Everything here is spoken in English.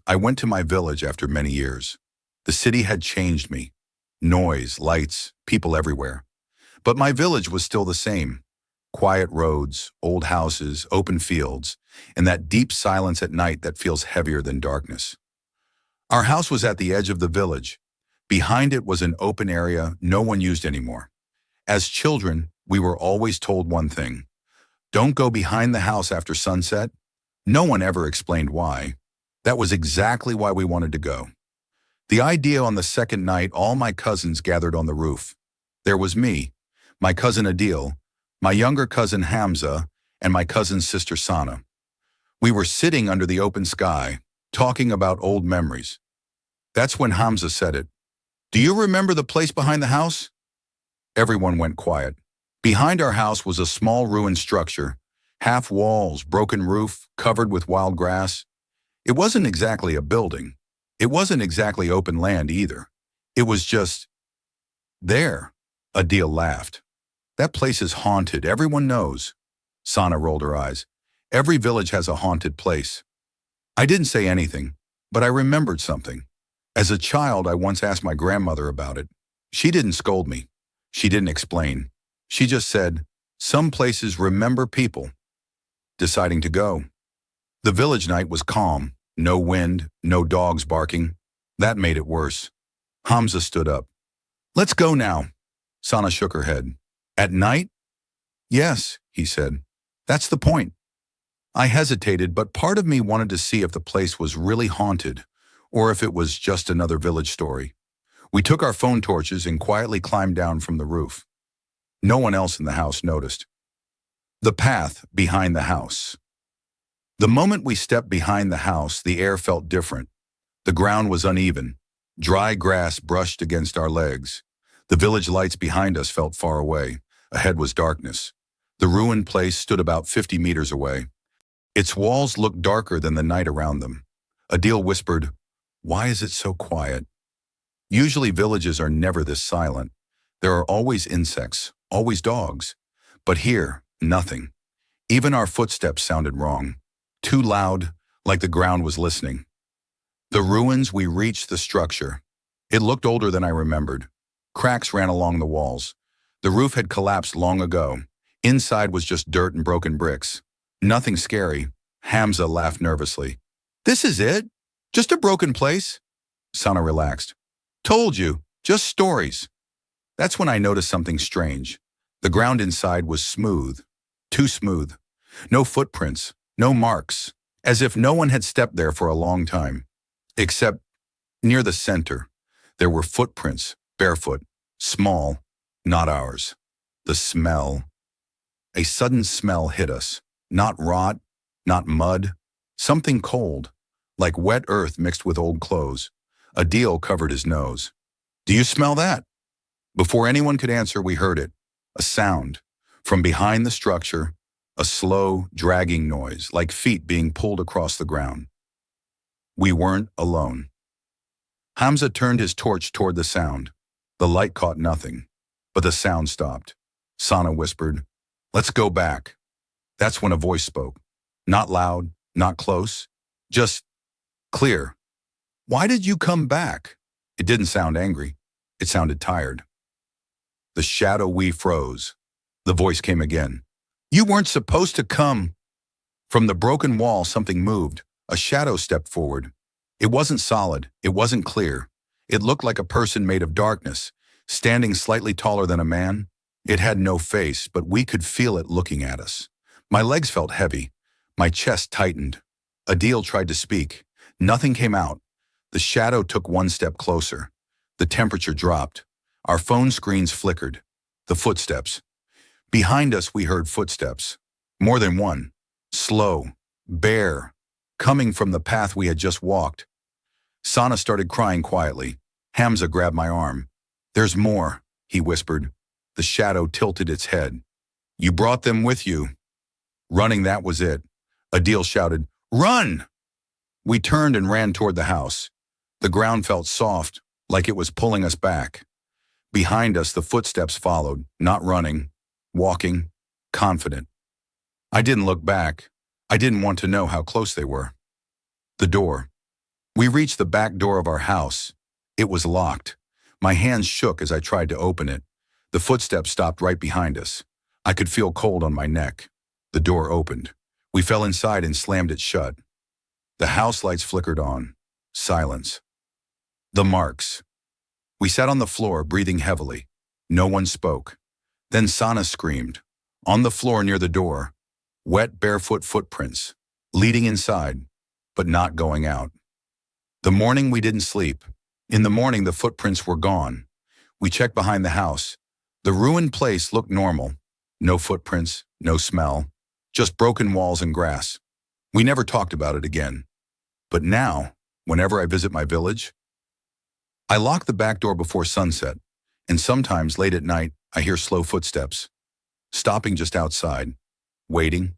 I went to my village after many years. The city had changed me. Noise, lights, people everywhere. But my village was still the same. Quiet roads, old houses, open fields, and that deep silence at night that feels heavier than darkness. Our house was at the edge of the village. Behind it was an open area no one used anymore. As children, we were always told one thing: don't go behind the house after sunset. No one ever explained why. That was exactly why we wanted to go. The idea on the second night, all my cousins gathered on the roof. There was me, my cousin Adil, my younger cousin Hamza, and my cousin's sister Sana. We were sitting under the open sky, talking about old memories. That's when Hamza said it. "Do you remember the place behind the house?" Everyone went quiet. Behind our house was a small ruined structure, half walls, broken roof, covered with wild grass. It wasn't exactly a building. It wasn't exactly open land either. It was just there. Adil laughed. "That place is haunted, everyone knows." Sana rolled her eyes. "Every village has a haunted place." I didn't say anything, but I remembered something. As a child, I once asked my grandmother about it. She didn't scold me. She didn't explain. She just said, "Some places remember people." Deciding to go. The village night was calm. No wind, no dogs barking. That made it worse. Hamza stood up. "Let's go now." Sana shook her head. "At night?" "Yes," he said. "That's the point." I hesitated, but part of me wanted to see if the place was really haunted, or if it was just another village story. We took our phone torches and quietly climbed down from the roof. No one else in the house noticed. The path behind the house. The moment we stepped behind the house, the air felt different. The ground was uneven. Dry grass brushed against our legs. The village lights behind us felt far away. Ahead was darkness. The ruined place stood about 50 meters away. Its walls looked darker than the night around them. Adil whispered, "Why is it so quiet?" Usually villages are never this silent. There are always insects, always dogs. But here, nothing. Even our footsteps sounded wrong. Too loud, like the ground was listening. The ruins, we reached the structure. It looked older than I remembered. Cracks ran along the walls. The roof had collapsed long ago. Inside was just dirt and broken bricks. Nothing scary. Hamza laughed nervously. "This is it? Just a broken place?" Sana relaxed. "Told you, just stories." That's when I noticed something strange. The ground inside was smooth. Too smooth. No footprints. No marks, as if no one had stepped there for a long time. Except near the center, there were footprints, barefoot, small, not ours. The smell. A sudden smell hit us. Not rot, not mud, something cold, like wet earth mixed with old clothes. Adil covered his nose. "Do you smell that?" Before anyone could answer, we heard it. A sound. From behind the structure, a slow, dragging noise, like feet being pulled across the ground. We weren't alone. Hamza turned his torch toward the sound. The light caught nothing, but the sound stopped. Sana whispered, "Let's go back." That's when a voice spoke. Not loud, not close, just clear. "Why did you come back?" It didn't sound angry. It sounded tired. The shadow we froze. The voice came again. "You weren't supposed to come." From the broken wall, something moved. A shadow stepped forward. It wasn't solid. It wasn't clear. It looked like a person made of darkness, standing slightly taller than a man. It had no face, but we could feel it looking at us. My legs felt heavy. My chest tightened. Adil tried to speak. Nothing came out. The shadow took one step closer. The temperature dropped. Our phone screens flickered. The footsteps. Behind us, we heard footsteps. More than one. Slow. Bare. Coming from the path we had just walked. Sana started crying quietly. Hamza grabbed my arm. "There's more," he whispered. The shadow tilted its head. "You brought them with you." Running, that was it. Adil shouted, "Run!" We turned and ran toward the house. The ground felt soft, like it was pulling us back. Behind us, the footsteps followed, not running, walking, confident. I didn't look back. I didn't want to know how close they were. The door. We reached the back door of our house. It was locked. My hands shook as I tried to open it. The footsteps stopped right behind us. I could feel cold on my neck. The door opened. We fell inside and slammed it shut. The house lights flickered on. Silence. The marks. We sat on the floor, breathing heavily. No one spoke. Then Sana screamed. On the floor near the door, wet, barefoot footprints, leading inside, but not going out. The morning we didn't sleep. In the morning the footprints were gone. We checked behind the house. The ruined place looked normal. No footprints, no smell, just broken walls and grass. We never talked about it again. But now, whenever I visit my village, I lock the back door before sunset, and sometimes late at night I hear slow footsteps, stopping just outside, waiting,